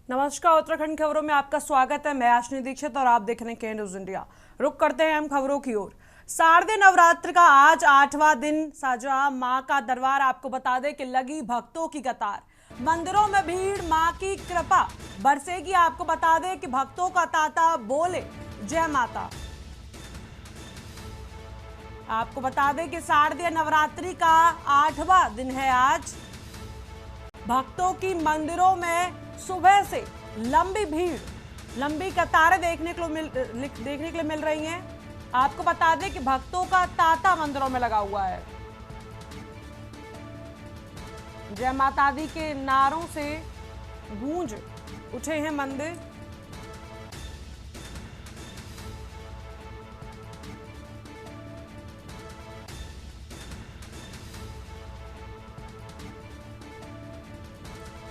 नमस्कार, उत्तराखंड खबरों में आपका स्वागत है। मैं आशनी दीक्षित और आप देख रहे हैं के न्यूज इंडिया। रुक करते हैं हम खबरों की ओर। शारदीय नवरात्र का आज 8वां दिन सजा मां का दरबार। आपको बता दें कि लगी भक्तों की कतार, मंदिरों में भीड़, मां की कृपा बरसेगी। आपको बता दें कि भक्तों का तांता बोले जय माता। आपको बता दें कि शारदीय नवरात्रि का 8वां दिन है आज। भक्तों की मंदिरों में सुबह से लंबी भीड़, लंबी कतारें देखने के लिए मिल रही हैं। आपको बता दें कि भक्तों का तांता मंदिरों में लगा हुआ है। जय माता दी के नारों से गूंज उठे हैं मंदिर।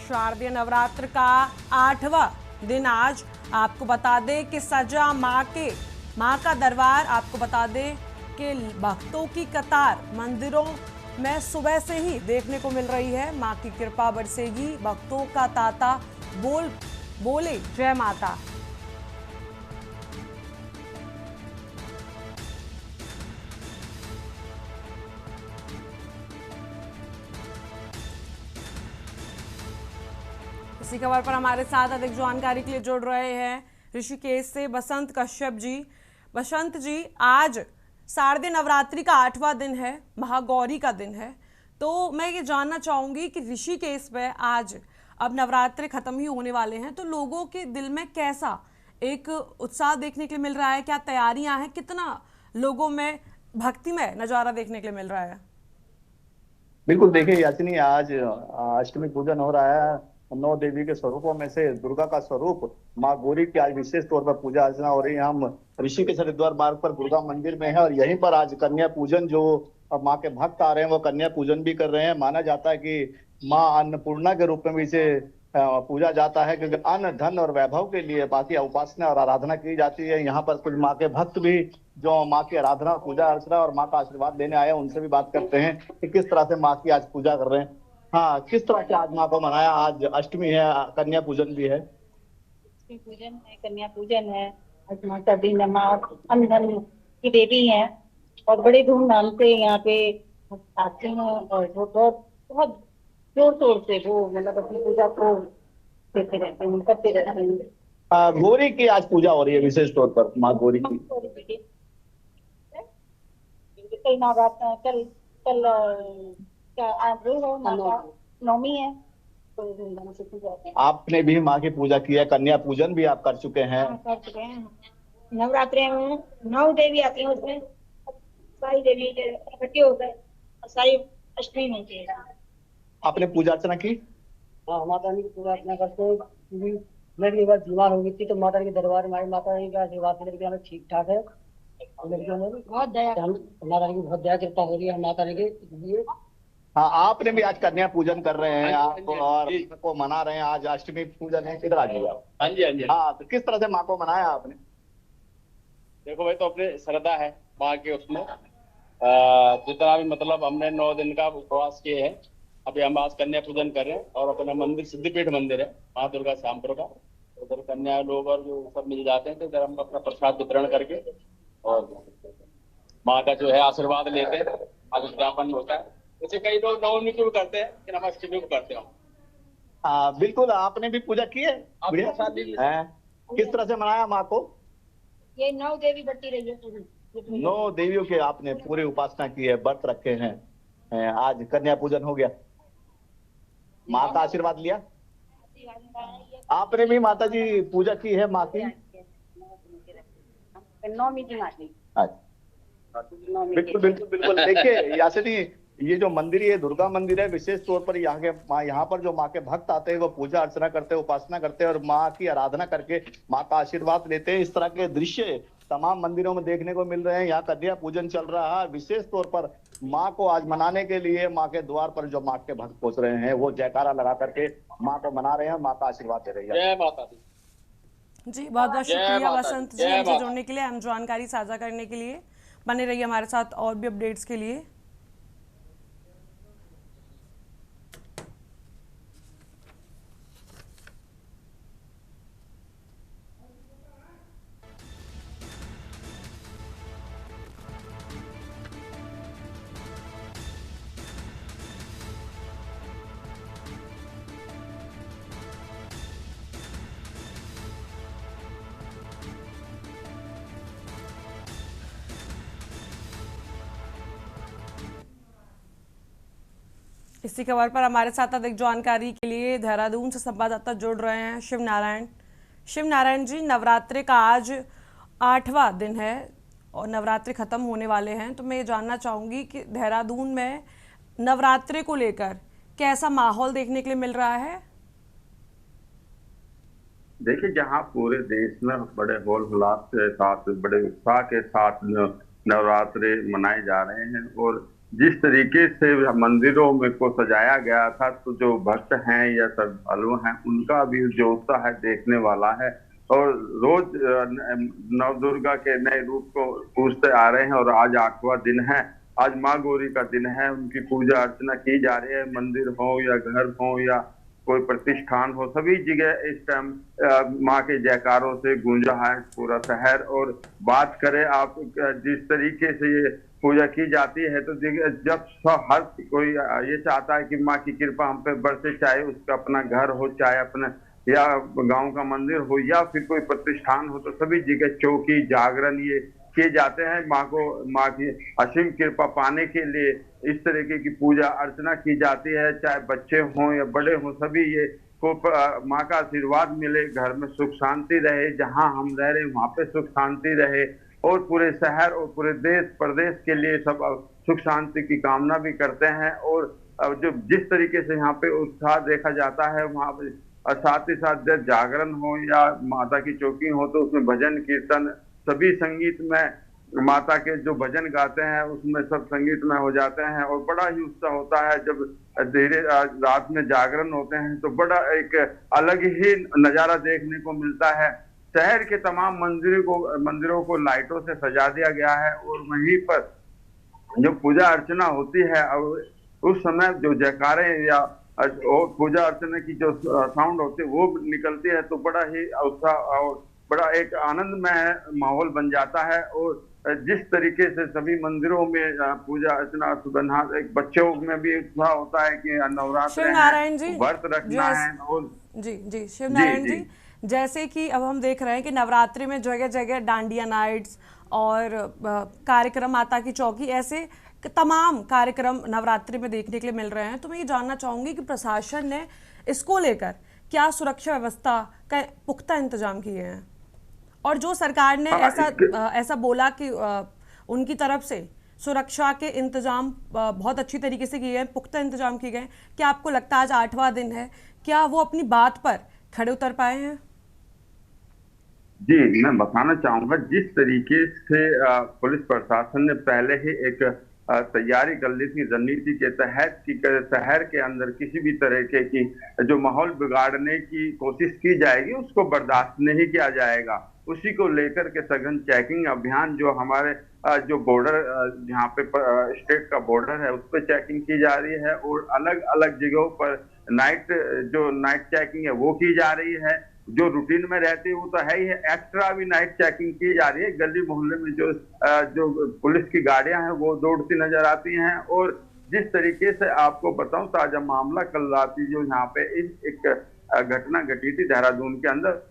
शारदीय नवरात्र का 8वां दिन आज। आपको बता दें कि सजा मां का दरबार। आपको बता दें कि भक्तों की कतार मंदिरों में सुबह से ही देखने को मिल रही है। मां की कृपा बरसेगी, भक्तों का तांता बोले जय माता। इसी खबर पर हमारे साथ अधिक जानकारी के लिए जुड़ रहे हैं ऋषिकेश से बसंत कश्यप जी। बसंत जी, आज शारदीय नवरात्रि का 8वां दिन है, महागौरी का दिन है। तो मैं ये जानना चाहूंगी कि ऋषिकेश में आज अब नवरात्रि खत्म ही होने वाले हैं, तो लोगों के दिल में कैसा एक उत्साह देखने के लिए मिल रहा है? क्या तैयारियां हैं? कितना लोगों में भक्तिमय नजारा देखने के लिए मिल रहा है? बिल्कुल, देखिए याचनी, आज अष्टमी पूजन हो रहा है। 9 देवी के स्वरूपों में से दुर्गा का स्वरूप माँ गौरी की आज विशेष तौर पर पूजा अर्चना हो रही है। हम ऋषिकेश हरिद्वार मार्ग पर दुर्गा मंदिर में है और यहीं पर आज कन्या पूजन, जो माँ के भक्त आ रहे हैं वो कन्या पूजन भी कर रहे हैं। माना जाता है कि माँ अन्नपूर्णा के रूप में भी इसे पूजा जाता है, क्योंकि अन्न, धन और वैभव के लिए बाकी उपासना और आराधना की जाती है। यहाँ पर कुछ माँ के भक्त भी जो माँ की आराधना, पूजा अर्चना और माँ का आशीर्वाद लेने आए हैं, उनसे भी बात करते हैं कि किस तरह से माँ की आज पूजा कर रहे हैं। हाँ, किस तरह से आज माँ को मनाया? आज अष्टमी है, कन्या पूजन भी है। लक्ष्मी पूजन है, कन्या पूजन है। आज माँ का दिन है। माँ अन्न धन की देवी है और बड़े धूमधाम से यहाँ पे आते हैं और वो बहुत बहुत जोर शोर से वो मतलब अपनी पूजा को देते रहते हैं, करते रहते हैं। गौरी की आज पूजा हो रही है विशेष तौर पर, माँ गौरी की। कल नवरात्र, कल कल क्या आज वो है, नवमी है। बड़े धूमधाम से पूजा होती है। आपने भी माँ की पूजा की है, कन्या पूजन भी आप कर चुके हैं। हाँ, कर चुके हैं। नवरात्रि में 9 देवी आती हैं, उसमें सारी देवी इकट्ठी होकर और सारी अष्टमी होती है। आपने पूजा अर्चना की? हाँ, माता रानी की पूजा अर्चना करते हैं क्योंकि मेरी एक बार बीमार हो गई थी, तो माता रानी के दरबार में आई। माता रानी का आशीर्वाद से लड़कियां ठीक ठाक है और लड़कियों में भी बहुत दया। हम माता रानी की बहुत दया कृपा हो रही है माता रानी के लिए। हाँ, आपने भी आज कन्या पूजन कर रहे हैं आप और को मना रहे हैं। आज अष्टमी पूजन है, किधर आ गए आप? हाँ जी, हाँ जी। हाँ, तो किस तरह से माँ को मनाया आपने? देखो भाई, तो अपने श्रद्धा है माँ के उसमें। जितना भी मतलब हमने 9 दिन का उपवास किए हैं। अभी हम आज कन्या पूजन कर रहे हैं और अपना मंदिर सिद्धिपीठ मंदिर है माँ दुर्गा श्यामपुर का। उधर कन्या लोग और जो सब मिल जाते हैं, तो इधर हम अपना प्रसाद वितरण करके और माँ का जो है आशीर्वाद लेते हैं। आज उद्यापन होता है। जैसे कई लोग नवमी को भी करते हैं, लेकिन हम अष्टमी को करते हैं। हाँ बिल्कुल, आपने भी पूजा की है। बढ़िया है। किस तरह से मनाया माँ को? ये 9 देवी बटी रही है पूरी। 9 देवियों के आपने पूरी उपासना की है, व्रत रखे हैं। आज कन्या पूजन हो गया, माँ का आशीर्वाद लिया। आपने भी माता जी पूजा की है माँ की? 9वीं की माती। बिल्कुल बिल्कुल बिल्कुल। देखिए यासिनी, ये जो मंदिर, ये दुर्गा मंदिर है। विशेष तौर पर यहाँ पर जो माँ के भक्त आते हैं वो पूजा अर्चना करते हैं, उपासना करते हैं और माँ की आराधना करके माँ का आशीर्वाद लेते हैं। इस तरह के दृश्य तमाम मंदिरों में देखने को मिल रहे हैं। यहाँ कन्या पूजन चल रहा है। विशेष तौर पर माँ को आज मनाने के लिए माँ के द्वार पर जो माँ के भक्त पहुंच रहे हैं, वो जयकारा लगा करके माँ को मना रहे हैं, माँ का आशीर्वाद दे रही है। जय माता दी। जी, बहुत बहुत शुक्रिया बसंत जी हमसे जुड़ने के लिए, हम जानकारी साझा करने के लिए। बने रहिए हमारे साथ और भी अपडेट्स के लिए। इसी खबर पर हमारे साथ अधिक जानकारी के लिए देहरादून से संवाददाता जुड़ रहे हैं शिव नारायण। शिव नारायण जी, नवरात्रि का आज 8वां दिन है और नवरात्रि खत्म होने वाले हैं, तो मैं ये जानना चाहूंगी कि देहरादून में नवरात्रि को लेकर कैसा माहौल देखने के लिए मिल रहा है? देखिए, जहां पूरे देश में बड़े होल हुल्लास के साथ, बड़े उत्साह के साथ नवरात्रि मनाए जा रहे हैं और जिस तरीके से मंदिरों में को सजाया गया था, तो जो भक्त हैं या श्रद्धालु हैं उनका भी जो उत्साह है देखने वाला है। और रोज नवदुर्गा के नए रूप को पूजते आ रहे हैं और आज 8वां दिन है। आज माँ गौरी का दिन है, उनकी पूजा अर्चना की जा रही है। मंदिर हो या घर हो या कोई प्रतिष्ठान हो, सभी जगह इस टाइम माँ के जयकारों से गूंजा है पूरा शहर। और बात करें आप जिस तरीके से ये पूजा की जाती है, तो जब हर कोई ये चाहता है कि माँ की कृपा हम पे बरसे, चाहे उसका अपना घर हो, चाहे अपना या गांव का मंदिर हो या फिर कोई प्रतिष्ठान हो, तो सभी जगह चौकी जागरण ये किए जाते हैं। माँ की असीम कृपा पाने के लिए इस तरीके की पूजा अर्चना की जाती है। चाहे बच्चे हों या बड़े हों, सभी ये को माँ का आशीर्वाद मिले, घर में सुख शांति रहे, जहाँ हम रह रहे हैं वहाँ पे सुख शांति रहे। और पूरे शहर और पूरे देश प्रदेश के लिए सब सुख शांति की कामना भी करते हैं। और जो जिस तरीके से यहाँ पे उत्साह देखा जाता है वहाँ पे, और साथ ही साथ जब जागरण हो या माता की चौकी हो, तो उसमें भजन कीर्तन सभी संगीत में माता के जो भजन गाते हैं उसमें सब संगीत में हो जाते हैं। और बड़ा ही उत्साह होता है जब धीरे रात में जागरण होते हैं, तो बड़ा एक अलग ही नजारा देखने को मिलता है। शहर के तमाम मंदिरों को लाइटों से सजा दिया गया है और वहीं पर जो पूजा अर्चना होती है, और उस समय जो जयकारे या पूजा अर्चना की जो साउंड होती है वो निकलती है, तो बड़ा ही उत्साह और बड़ा एक आनंदमय माहौल बन जाता है। और जिस तरीके से सभी मंदिरों में पूजा अर्चना सुबह, एक बच्चों में भी उत्साह होता है कि नवरात्र व्रत रखना है। और जी शिव नारायण जी, जैसे कि अब हम देख रहे हैं कि नवरात्रि में जगह जगह डांडिया नाइट्स और कार्यक्रम, माता की चौकी, ऐसे तमाम कार्यक्रम नवरात्रि में देखने के लिए मिल रहे हैं। तो मैं ये जानना चाहूंगी कि प्रशासन ने इसको लेकर क्या सुरक्षा व्यवस्था का पुख्ता इंतजाम किए हैं, और जो सरकार ने ऐसा बोला कि उनकी तरफ से सुरक्षा के इंतजाम बहुत अच्छी तरीके से किए हैं, पुख्ता इंतजाम किए गए, क्या आपको लगता है आज 8वां दिन है, क्या वो अपनी बात पर खड़े उतर पाए हैं? जी, मैं बताना चाहूंगा जिस तरीके से पुलिस प्रशासन ने पहले ही एक तैयारी कर ली थी रणनीति के तहत कि शहर के अंदर किसी भी तरीके की जो माहौल बिगाड़ने की कोशिश की जाएगी उसको बर्दाश्त नहीं किया जाएगा। उसी को लेकर के सघन चेकिंग अभियान, जो हमारे जो बॉर्डर जहाँ पे स्टेट का बॉर्डर है उस पर चेकिंग की जा रही है, और अलग अलग जगहों पर नाइट चेकिंग है वो की जा रही है। जो रूटीन में रहती है वो तो है ही है, एक्स्ट्रा भी नाइट चेकिंग की जा रही है। गली मोहल्ले में जो पुलिस की गाड़ियां हैं वो दौड़ती नजर आती हैं। और जिस तरीके से आपको बताऊं, ताजा मामला कल रात जो यहाँ पे एक घटना घटी थी देहरादून के अंदर,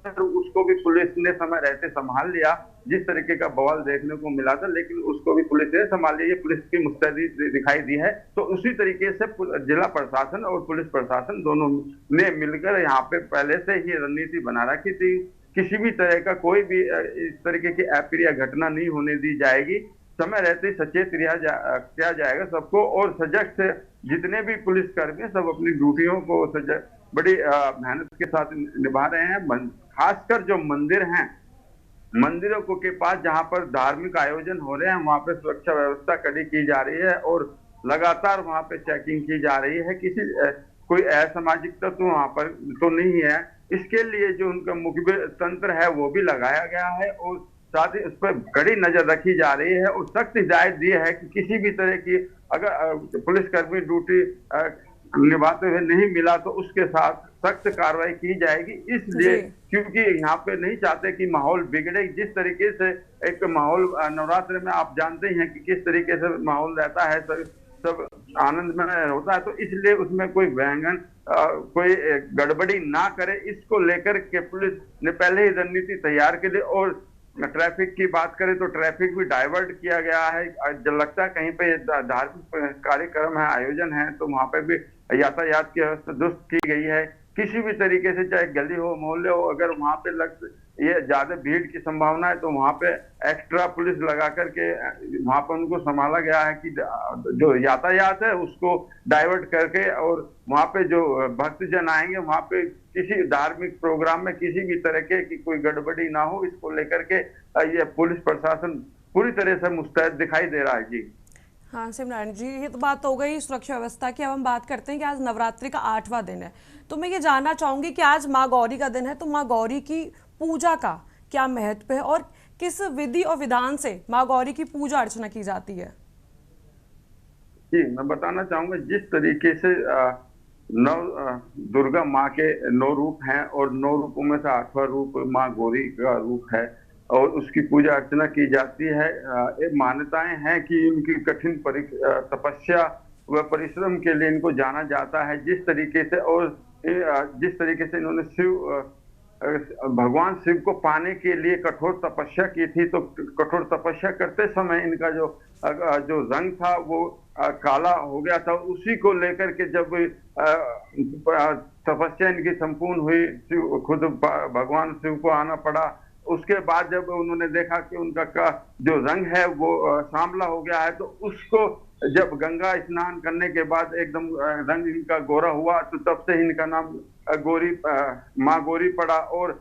उसको भी पुलिस ने समय रहते संभाल लिया। जिस तरीके का बवाल देखने को मिला था, लेकिन उसको भी पुलिस ने संभाल लिया। ये पुलिस की मुस्तैदी दिखाई दी है। तो उसी तरीके से जिला प्रशासन और पुलिस प्रशासन दोनों ने मिलकर यहाँ पे पहले से ही रणनीति बना रखी थी। किसी भी तरह का कोई भी इस तरीके की अप्रिय घटना नहीं होने दी जाएगी। समय रहते ही सचेत किया जाएगा सबको, और सजग से जितने भी पुलिसकर्मी सब अपनी ड्यूटियों को बड़ी मेहनत के साथ निभा रहे हैं। खासकर जो मंदिर हैं, मंदिरों को के पास जहां पर धार्मिक आयोजन हो रहे हैं वहां पे सुरक्षा व्यवस्था कड़ी की जा रही है और लगातार वहां पे चेकिंग की जा रही है। कोई असामाजिक तत्व वहां पर तो नहीं है। इसके लिए जो उनका मुखबिर तंत्र है वो भी लगाया गया है, और साथ ही उस पर कड़ी नजर रखी जा रही है। और सख्त हिदायत दी है कि किसी भी तरह की अगर पुलिसकर्मी ड्यूटी निभाते हुए नहीं मिला तो उसके साथ सख्त कार्रवाई की जाएगी। इसलिए क्योंकि यहाँ पे नहीं चाहते कि माहौल बिगड़े। जिस तरीके से एक माहौल नवरात्र में आप जानते हैं कि किस तरीके से माहौल रहता है, सब आनंद में होता है, तो इसलिए उसमें कोई व्यंजन कोई गड़बड़ी ना करे, इसको लेकर के पुलिस ने पहले ही रणनीति तैयार की थी। और ट्रैफिक की बात करें तो ट्रैफिक भी डाइवर्ट किया गया है। जब लगता है कहीं पे धार्मिक कार्यक्रम है, आयोजन है, तो वहां पे भी यातायात की व्यवस्था दुरुस्त की गई है। किसी भी तरीके से, चाहे गली हो, मोहल्ले हो, अगर वहां पे ये ज्यादा भीड़ की संभावना है तो वहां पे एक्स्ट्रा पुलिस लगा करके वहां पर उनको संभाला गया है कि जो यातायात है उसको डाइवर्ट करके, और वहां पे जो भक्तजन आएंगे वहां पे किसी धार्मिक प्रोग्राम में किसी भी तरह की कोई गड़बड़ी ना हो, इसको लेकर के ये पुलिस प्रशासन पूरी तरह से मुस्तैद दिखाई दे रहा है जी। हाँ शिवनारायण जी, ये तो बात हो गई सुरक्षा व्यवस्था की। अब हम बात करते हैं कि आज नवरात्रि का 8वां दिन है, तो मैं ये जानना चाहूंगी कि आज माँ गौरी का दिन है, तो माँ गौरी की पूजा का क्या महत्व है और किस विधि और विधान से माँ गौरी की पूजा अर्चना की जाती है? जी, मैं बताना चाहूंगा जिस तरीके से दुर्गा माँ के 9 रूप हैं और 9 रूपों में से 8वां रूप माँ गौरी का रूप है और उसकी पूजा अर्चना की जाती है। ये मान्यताएं हैं कि इनकी कठिन तपस्या व परिश्रम के लिए इनको जाना जाता है। जिस तरीके से और जिस तरीके से इन्होंने भगवान शिव को पाने के लिए कठोर तपस्या की थी, तो कठोर तपस्या करते समय इनका जो रंग था वो काला हो गया था। उसी को लेकर के जब तपस्या इनकी संपूर्ण हुई, खुद भगवान शिव को आना पड़ा। उसके बाद जब उन्होंने देखा कि उनका जो रंग है वो सांवला हो गया है, तो उसको जब गंगा स्नान करने के बाद एकदम रंग इनका गोरा हुआ, तो तब से इनका नाम माँ गौरी पड़ा। और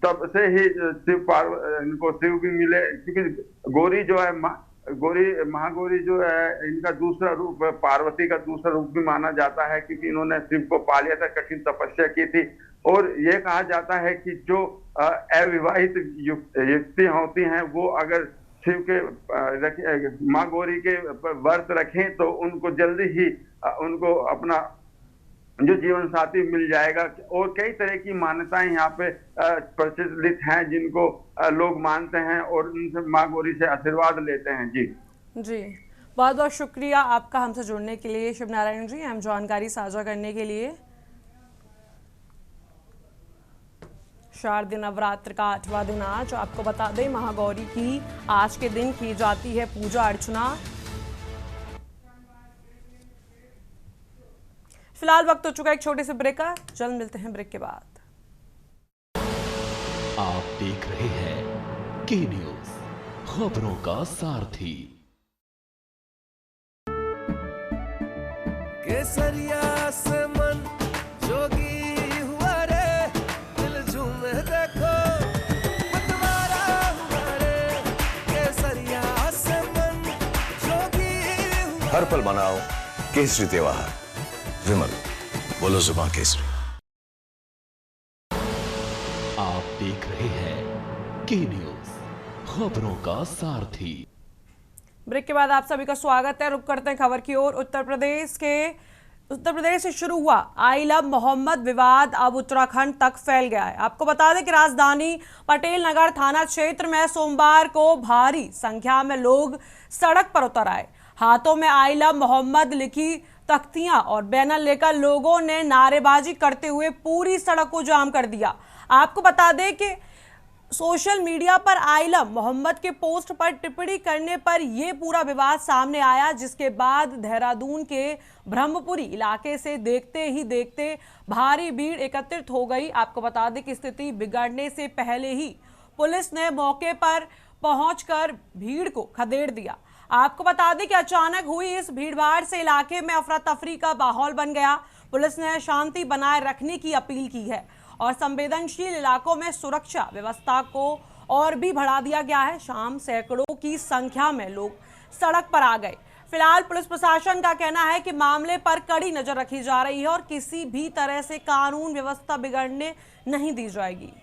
तब से ही इनको शिव भी मिले, क्योंकि गौरी जो है महागौरी जो है इनका दूसरा रूप, पार्वती का दूसरा रूप भी माना जाता है, क्योंकि इन्होंने शिव को पा लिया था, कठिन तपस्या की थी। और ये कहा जाता है कि जो अविवाहित युवती होती हैं वो अगर शिव के माँ गौरी के व्रत रखें तो उनको जल्दी ही उनको अपना जो जीवन साथी मिल जाएगा। और कई तरह की मान्यताएं यहाँ पे प्रचलित हैं जिनको लोग मानते हैं और उनसे माँ गौरी से आशीर्वाद लेते हैं। जी जी, बहुत बहुत शुक्रिया आपका हमसे जुड़ने के लिए शिवनारायण जी, हम जानकारी साझा करने के लिए। शारदीय नवरात्र का 8वां दिन आज। आपको बता दें महागौरी की आज के दिन की जाती है पूजा अर्चना। फिलहाल वक्त हो चुका है एक छोटे से ब्रेक का, जल्द मिलते हैं ब्रेक के बाद। आप देख रहे हैं के न्यूज, खबरों का सारथी। केसरिया से मन जोगी हुआ रे, दिल झूमे देखो मतवारा हुआ रे। केसरिया से मन जोगी हुआ। हर पल मनाओ केसरी त्योहार। विमल, बोलो जुबान केसरी। आप देख रहे हैं के न्यूज, खबरों का सारथी। ब्रेक के बाद आप सभी का स्वागत है। रुक करते हैं खबर की ओर। उत्तर प्रदेश से शुरू हुआ आई लव मोहम्मद विवाद अब उत्तराखंड तक फैल गया है। आपको बता दें कि राजधानी पटेल नगर थाना क्षेत्र में सोमवार को भारी संख्या में लोग सड़क पर उतर आए। हाथों में आई लव मोहम्मद लिखी तख्तियां और बैनर लेकर लोगों ने नारेबाजी करते हुए पूरी सड़क को जाम कर दिया। आपको बता दें कि सोशल मीडिया पर आई लव मोहम्मद के पोस्ट पर टिप्पणी करने पर यह पूरा विवाद सामने आया, जिसके बाद देहरादून के ब्रह्मपुरी इलाके से देखते ही देखते भारी भीड़ एकत्रित हो गई। आपको बता दें कि स्थिति बिगड़ने से पहले ही पुलिस ने मौके पर पहुंचकर भीड़ को खदेड़ दिया। आपको बता दें कि अचानक हुई इस भीड़भाड़ से इलाके में अफरा तफरी का माहौल बन गया। पुलिस ने शांति बनाए रखने की अपील की है और संवेदनशील इलाकों में सुरक्षा व्यवस्था को और भी बढ़ा दिया गया है। शाम सैकड़ों की संख्या में लोग सड़क पर आ गए। फिलहाल पुलिस प्रशासन का कहना है कि मामले पर कड़ी नजर रखी जा रही है और किसी भी तरह से कानून व्यवस्था बिगड़ने नहीं दी जाएगी।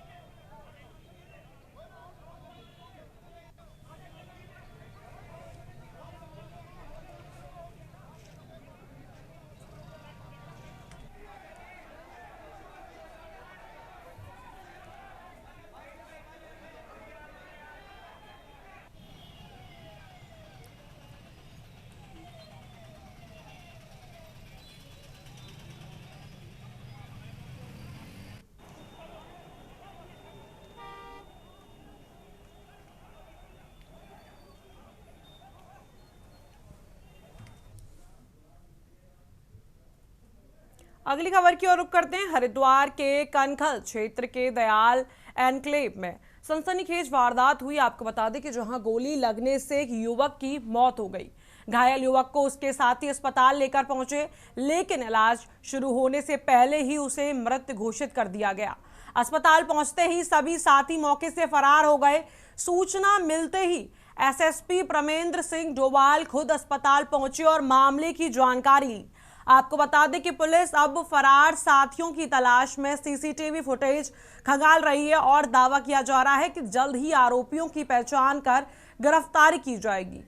अगली खबर की ओर रुख करते हैं। हरिद्वार के कनखल क्षेत्र के दयाल एनक्लेव में सनसनीखेज वारदात हुई। आपको बता दें कि जहां गोली लगने से एक युवक की मौत हो गई। घायल युवक को उसके साथी अस्पताल लेकर पहुंचे, लेकिन इलाज शुरू होने से पहले ही उसे मृत घोषित कर दिया गया। अस्पताल पहुंचते ही सभी साथी मौके से फरार हो गए। सूचना मिलते ही एसएसपी प्रमेंद्र सिंह डोभाल खुद अस्पताल पहुंचे और मामले की जानकारी ली। आपको बता दें कि पुलिस अब फरार साथियों की तलाश में सीसीटीवी फुटेज खंगाल रही है और दावा किया जा रहा है कि जल्द ही आरोपियों की पहचान कर गिरफ्तारी की जाएगी।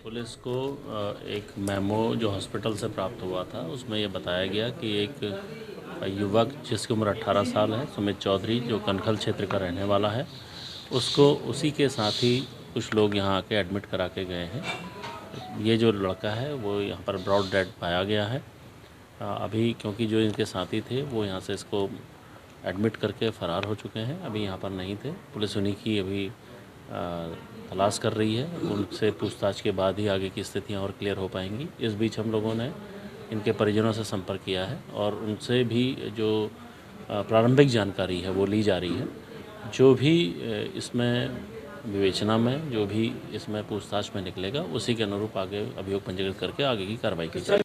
पुलिस को एक मेमो जो हॉस्पिटल से प्राप्त हुआ था, उसमें यह बताया गया कि एक युवक जिसकी उम्र 18 साल है, सुमित चौधरी, जो कनखल क्षेत्र का रहने वाला है, उसको उसी के साथ ही कुछ लोग यहाँ आके एडमिट करा के गए हैं। ये जो लड़का है वो यहाँ पर ब्रॉड डेड पाया गया है। अभी क्योंकि जो इनके साथी थे वो यहाँ से इसको एडमिट करके फ़रार हो चुके हैं, अभी यहाँ पर नहीं थे। पुलिस उन्हीं की अभी तलाश कर रही है। उनसे पूछताछ के बाद ही आगे की स्थितियाँ और क्लियर हो पाएंगी। इस बीच हम लोगों ने इनके परिजनों से संपर्क किया है और उनसे भी जो प्रारंभिक जानकारी है वो ली जा रही है। जो भी इसमें विवेचना में, जो भी इसमें पूछताछ में निकलेगा, उसी के अनुरूप आगे अभियोग पंजीकृत करके आगे की कार्रवाई की जाएगी।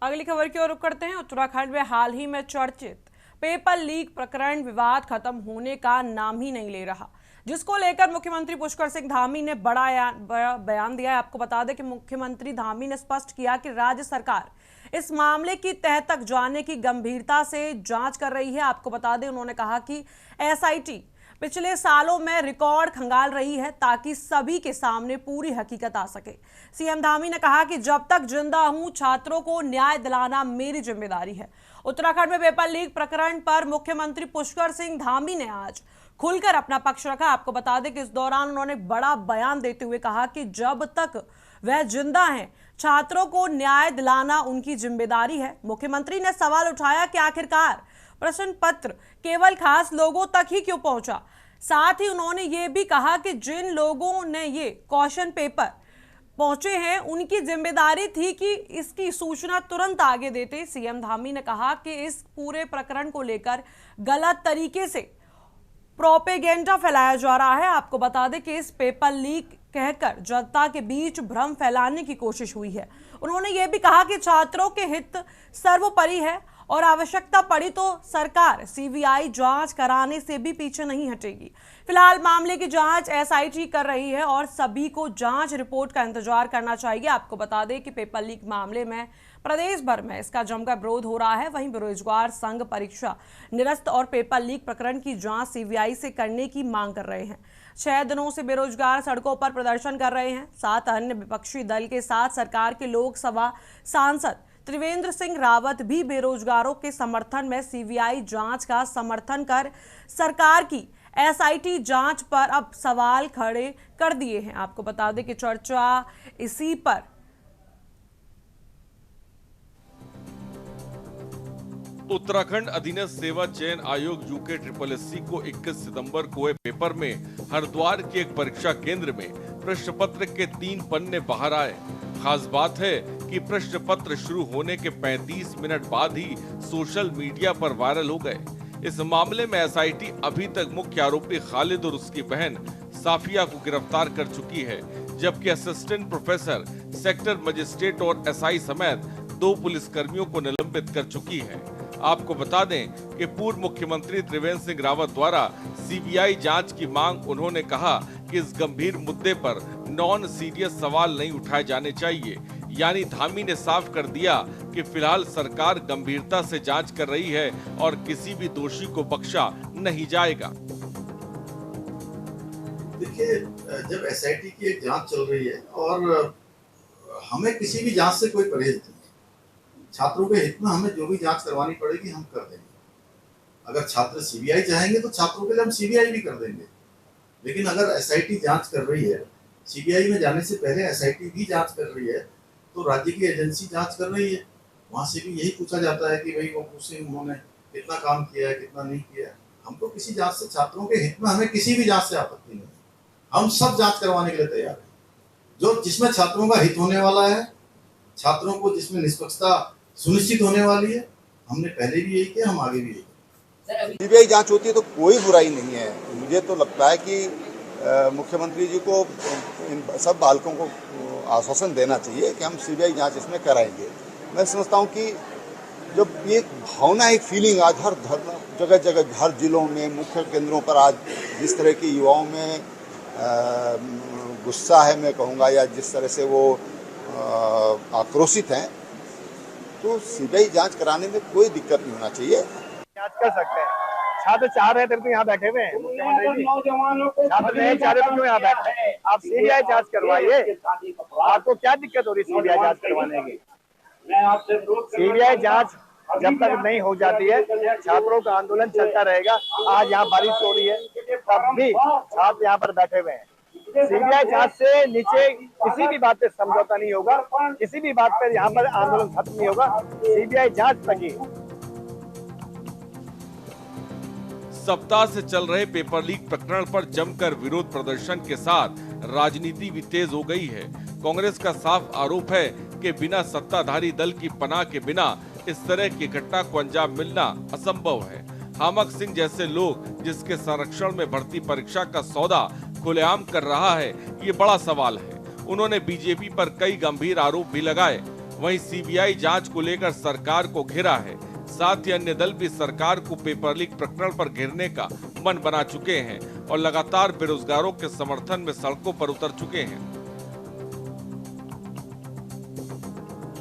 अगली खबर की ओर रुख करते हैं। उत्तराखंड में हाल ही में चर्चित पेपर लीक प्रकरण विवाद खत्म होने का नाम ही नहीं ले रहा, जिसको लेकर मुख्यमंत्री पुष्कर सिंह धामी ने बड़ा बयान दिया है। आपको बता दें कि मुख्यमंत्री धामी ने स्पष्ट किया कि राज्य सरकार इस मामले की तह तक जाने की गंभीरता से जांच कर रही है। आपको बता दें, उन्होंने कहा कि एसआईटी पिछले सालों में रिकॉर्ड खंगाल रही है ताकि सभी के सामने पूरी हकीकत आ सके। सीएम धामी ने कहा कि जब तक जिंदा हूं, छात्रों को न्याय दिलाना मेरी जिम्मेदारी है। उत्तराखंड में पेपर लीक प्रकरण पर मुख्यमंत्री पुष्कर सिंह धामी ने आज खुलकर अपना पक्ष रखा। आपको बता दें कि इस दौरान उन्होंने बड़ा बयान देते हुए कहा कि जब तक वह जिंदा हैं, छात्रों को न्याय दिलाना उनकी जिम्मेदारी है। मुख्यमंत्री ने सवाल उठाया कि आखिरकार प्रश्न पत्र केवल खास लोगों तक ही क्यों पहुंचा। साथ ही उन्होंने ये भी कहा कि जिन लोगों ने ये क्वेश्चन पेपर पहुंचे हैं, उनकी जिम्मेदारी थी कि इसकी सूचना तुरंत आगे देते। सीएम धामी ने कहा कि इस पूरे प्रकरण को लेकर गलत तरीके से प्रोपेगेंडा फैलाया जा रहा है। आपको बता दें कि इस पेपर लीक कहकर जनता के बीच भ्रम फैलाने की कोशिश हुई है। उन्होंने ये भी कहा कि छात्रों के हित सर्वोपरि है और आवश्यकता पड़ी तो सरकार सीबीआई जांच कराने से भी पीछे नहीं हटेगी। फिलहाल मामले की जांच एसआईटी कर रही है और सभी को जांच रिपोर्ट का इंतजार करना चाहिए। आपको बता दें कि पेपर लीक मामले में प्रदेश भर में इसका जमकर विरोध हो रहा है। वहीं बेरोजगार संघ परीक्षा निरस्त और पेपर लीक प्रकरण की जांच सीबीआई से करने की मांग कर रहे हैं। 6 दिनों से बेरोजगार सड़कों पर प्रदर्शन कर रहे हैं। 7 अन्य विपक्षी दल के साथ सरकार के लोकसभा सांसद त्रिवेंद्र सिंह रावत भी बेरोजगारों के समर्थन में सीबीआई जांच का समर्थन कर सरकार की एसआईटी जांच पर अब सवाल खड़े कर दिए हैं। आपको बता दें कि चर्चा इसी पर उत्तराखंड अधीनस्थ सेवा चयन आयोग यूके SSSC को 21 सितंबर को हुए पेपर में हरिद्वार के एक परीक्षा केंद्र में प्रश्न पत्र के 3 पन्ने बाहर आए। खास बात है कि प्रश्न पत्र शुरू होने के 35 मिनट बाद ही सोशल मीडिया पर वायरल हो गए। इस मामले में एसआईटी अभी तक मुख्य आरोपी खालिद और उसकी बहन साफिया को गिरफ्तार कर चुकी है, जबकि असिस्टेंट प्रोफेसर, सेक्टर मजिस्ट्रेट और एसआई समेत 2 पुलिसकर्मियों को निलंबित कर चुकी है। आपको बता दें कि पूर्व मुख्यमंत्री त्रिवेंद्र सिंह रावत द्वारा सीबीआई जांच की मांग उन्होंने कहा कि इस गंभीर मुद्दे पर नॉन सीरियस सवाल नहीं उठाए जाने चाहिए। यानी धामी ने साफ कर दिया कि फिलहाल सरकार गंभीरता से जांच कर रही है और किसी भी दोषी को बख्शा नहीं जाएगा। देखिए, जब एसआईटी की एक जांच चल रही है और हमें किसी भी जांच से कोई परहेज नहीं, छात्रों के हित में हमें जो भी जांच करवानी पड़ेगी हम कर देंगे। अगर छात्र सीबीआई चाहेंगे तो छात्रों के लिए हम सीबीआई भी कर देंगे, लेकिन अगर एसआईटी जांच कर रही है, सीबीआई में जाने से पहले एसआईटी भी जांच कर रही है, तो राज्य की एजेंसी जांच कर रही है, वहां से भी यही पूछा जाता है कि भाई वो पूछे उन्होंने कितना काम किया है, कितना नहीं किया है। हमको किसी जांच से, छात्रों के हित में हमें किसी भी जांच से आपत्ति नहीं है। हम सब जांच करवाने के लिए तैयार हैं, जो जिसमें छात्रों का हित होने वाला है, छात्रों को जिसमें निष्पक्षता सुनिश्चित होने वाली है। हमने पहले भी यही किया, हम आगे भी यही करेंगे। सीबीआई जांच होती है तो कोई बुराई नहीं है। मुझे तो लगता है कि मुख्यमंत्री जी को इन सब बालकों को आश्वासन देना चाहिए कि हम सीबीआई जांच इसमें कराएंगे। मैं समझता हूँ कि जब ये भावना, एक फीलिंग आज हर जगह जगह, हर जिलों में, मुख्य केंद्रों पर आज जिस तरह की युवाओं में गुस्सा है, मैं कहूँगा, या जिस तरह से वो आक्रोशित हैं, तो सीबीआई जांच कराने में कोई दिक्कत नहीं होना चाहिए। जांच कर सकते हैं। छात्र चाह रहे थे तो यहाँ बैठे हुए हैं मुख्यमंत्री जी। छात्र नहीं चाह रहे तो क्यों यहाँ बैठे हैं? आप सीबीआई जांच करवाइए। आपको क्या दिक्कत हो रही है सीबीआई जांच करवाने की? सीबीआई जांच जब तक नहीं हो जाती है, छात्रों का आंदोलन चलता रहेगा। आज यहाँ बारिश हो रही है, तब भी छात्र यहाँ पर बैठे हुए हैं। सीबीआई जांच से नीचे किसी भी बात पे समझौता नहीं होगा, किसी भी बात पे यहाँ पर आंदोलन खत्म नहीं होगा। सीबीआई जांच तक ही। सप्ताह से चल रहे पेपर लीक प्रकरण पर जमकर विरोध प्रदर्शन के साथ राजनीति भी तेज हो गई है। कांग्रेस का साफ आरोप है कि बिना सत्ताधारी दल की पनाह के बिना इस तरह की घटना को अंजाम मिलना असंभव है। हामक सिंह जैसे लोग जिसके संरक्षण में भर्ती परीक्षा का सौदा खुलेआम कर रहा है, ये बड़ा सवाल है। उन्होंने बीजेपी पर कई गंभीर आरोप भी लगाए। वहीं सीबीआई जांच को लेकर सरकार को घेरा है। साथ ही अन्य दल भी सरकार को पेपर लीक प्रकरण पर घेरने का मन बना चुके हैं और लगातार बेरोजगारों के समर्थन में सड़कों पर उतर चुके हैं।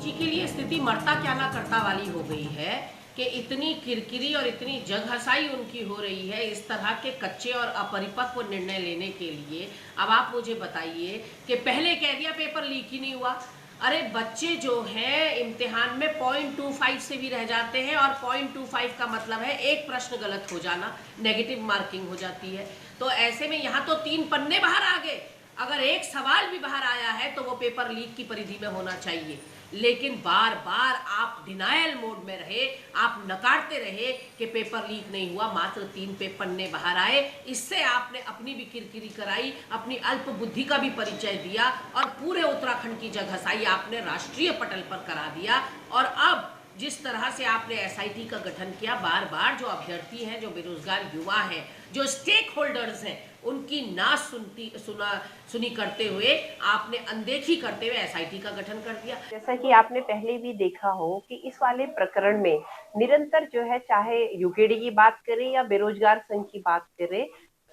के लिए स्थिति मरता क्या ना करता वाली हो गई है कि इतनी किरकिरी और इतनी जगहसाई उनकी हो रही है इस तरह के कच्चे और अपरिपक्व निर्णय लेने के लिए। अब आप मुझे बताइए कि पहले कह दिया पेपर लीक ही नहीं हुआ। अरे बच्चे जो हैं इम्तिहान में 0.25 से भी रह जाते हैं, और 0.25 का मतलब है एक प्रश्न गलत हो जाना, नेगेटिव मार्किंग हो जाती है। तो ऐसे में यहाँ तो 3 पन्ने बाहर आ गए, अगर एक सवाल भी बाहर आया है तो वो पेपर लीक की परिधि में होना चाहिए। लेकिन बार बार आप डिनायल मोड में रहे, आप नकारते रहे कि पेपर लीक नहीं हुआ, मात्र 3 पन्ने बाहर आए। इससे आपने अपनी भी किरकिरी कराई, अपनी अल्प बुद्धि का भी परिचय दिया, और पूरे उत्तराखंड की जगहसाई आपने राष्ट्रीय पटल पर करा दिया। और अब जिस तरह से आपने एसआईटी का गठन किया, बार बार जो अभ्यर्थी हैं, जो बेरोजगार युवा हैं, जो स्टेक होल्डर्स हैं, उनकी ना सुनी करते हुए आपने अनदेखी करते हुए एसआईटी का गठन कर दिया। जैसा कि आपने पहले भी देखा हो कि इस वाले प्रकरण में निरंतर जो है, चाहे यूकेडी की बात करें या बेरोजगार संघ की बात करें,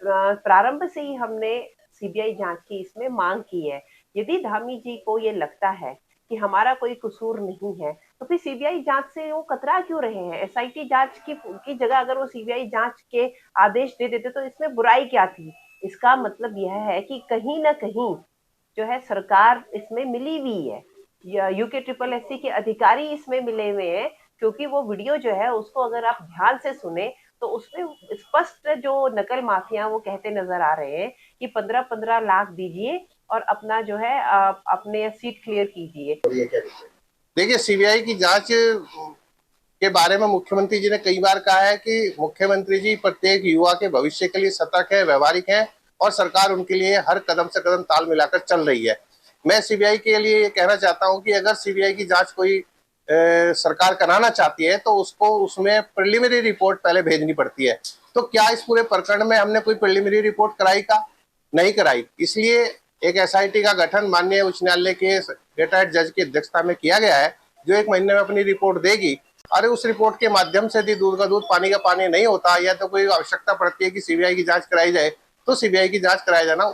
प्रारंभ से ही हमने सीबीआई जांच की इसमें मांग की है। यदि धामी जी को ये लगता है कि हमारा कोई कसूर नहीं है, तो फिर सीबीआई जांच से वो कतरा क्यों रहे हैं? एसआईटी जांच की जगह अगर वो सीबीआई जांच के आदेश दे देते तो इसमें बुराई क्या थी? इसका मतलब यह है कि कहीं ना कहीं जो है सरकार इसमें मिली हुई है, UKSSC के अधिकारी इसमें मिले हुए हैं, क्योंकि वो वीडियो जो है उसको अगर आप ध्यान से सुने तो उसमें स्पष्ट जो नकल माफिया वो कहते नजर आ रहे हैं कि 15-15 लाख दीजिए और अपना जो है अपने सीट क्लियर कीजिए। देखिए, सीबीआई की जांच के बारे में मुख्यमंत्री जी ने कई बार कहा है कि मुख्यमंत्री जी प्रत्येक युवा के भविष्य के लिए सतर्क है, व्यवहारिक है, और सरकार उनके लिए हर कदम से कदम ताल मिलाकर चल रही है। मैं सीबीआई के लिए ये कहना चाहता हूं कि अगर सीबीआई की जांच कोई सरकार कराना चाहती है तो उसको उसमें प्रिलिमिनरी रिपोर्ट पहले भेजनी पड़ती है। तो क्या इस पूरे प्रकरण में हमने कोई प्रिलिमिनरी रिपोर्ट कराई का? नहीं कराई। इसलिए एक एसआईटी का गठन माननीय उच्च न्यायालय के रिटायर्ड जज की अध्यक्षता में किया गया है, जो 1 महीने में अपनी रिपोर्ट देगी। अरे उस रिपोर्ट के माध्यम से भी दूध का दूध पानी का पानी नहीं होता, या तो कोई आवश्यकता पड़ती है कि सीबीआई की जांच कराई जाए, तो सीबीआई की जांच कराया जाना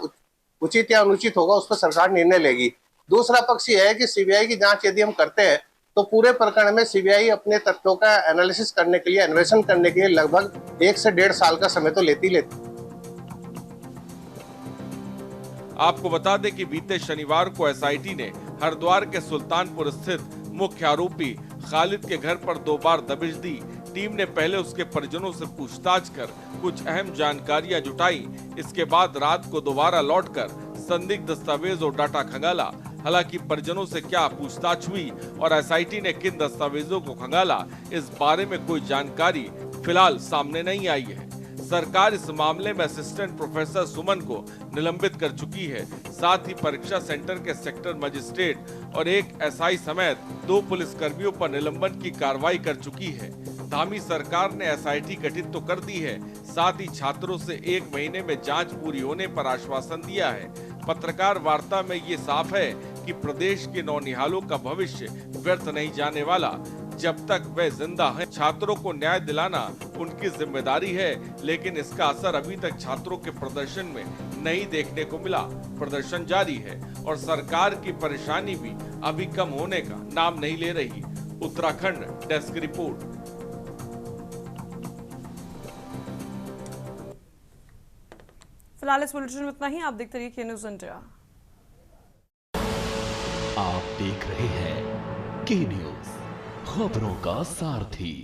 उचित या अनुचित होगा, उस पर सरकार निर्णय लेगी। दूसरा पक्ष यह है कि सीबीआई की जांच यदि हम करते हैं तो पूरे प्रकरण में सीबीआई अपने तथ्यों का एनालिसिस करने के लिए, अन्वेषण करने के लिए लगभग 1 से 1.5 साल का समय तो लेती। आपको बता दें कि बीते शनिवार को एसआईटी ने हरिद्वार के सुल्तानपुर स्थित मुख्य आरोपी खालिद के घर पर 2 बार दबिश दी। टीम ने पहले उसके परिजनों से पूछताछ कर कुछ अहम जानकारियां जुटाई। इसके बाद रात को दोबारा लौटकर संदिग्ध दस्तावेज और डाटा खंगाला। हालांकि परिजनों से क्या पूछताछ हुई और एसआईटी ने किन दस्तावेजों को खंगाला, इस बारे में कोई जानकारी फिलहाल सामने नहीं आई है। सरकार इस मामले में असिस्टेंट प्रोफेसर सुमन को निलंबित कर चुकी है। साथ ही परीक्षा सेंटर के सेक्टर मजिस्ट्रेट और एक एसआई समेत 2 पुलिसकर्मियों पर निलंबन की कार्रवाई कर चुकी है। धामी सरकार ने एसआईटी गठित तो कर दी है, साथ ही छात्रों से 1 महीने में जांच पूरी होने पर आश्वासन दिया है। पत्रकार वार्ता में ये साफ है कि प्रदेश के नौनिहालों का भविष्य व्यर्थ नहीं जाने वाला। जब तक वे जिंदा हैं, छात्रों को न्याय दिलाना उनकी जिम्मेदारी है, लेकिन इसका असर अभी तक छात्रों के प्रदर्शन में नहीं देखने को मिला। प्रदर्शन जारी है और सरकार की परेशानी भी अभी कम होने का नाम नहीं ले रही। Uttarakhand desk report. फिलहाल इस बुलेटिन में इतना ही। आप देखते रहिए के न्यूज़ इंडिया। आप देख रहे हैं के न्यूज़, खबरों का सारथी।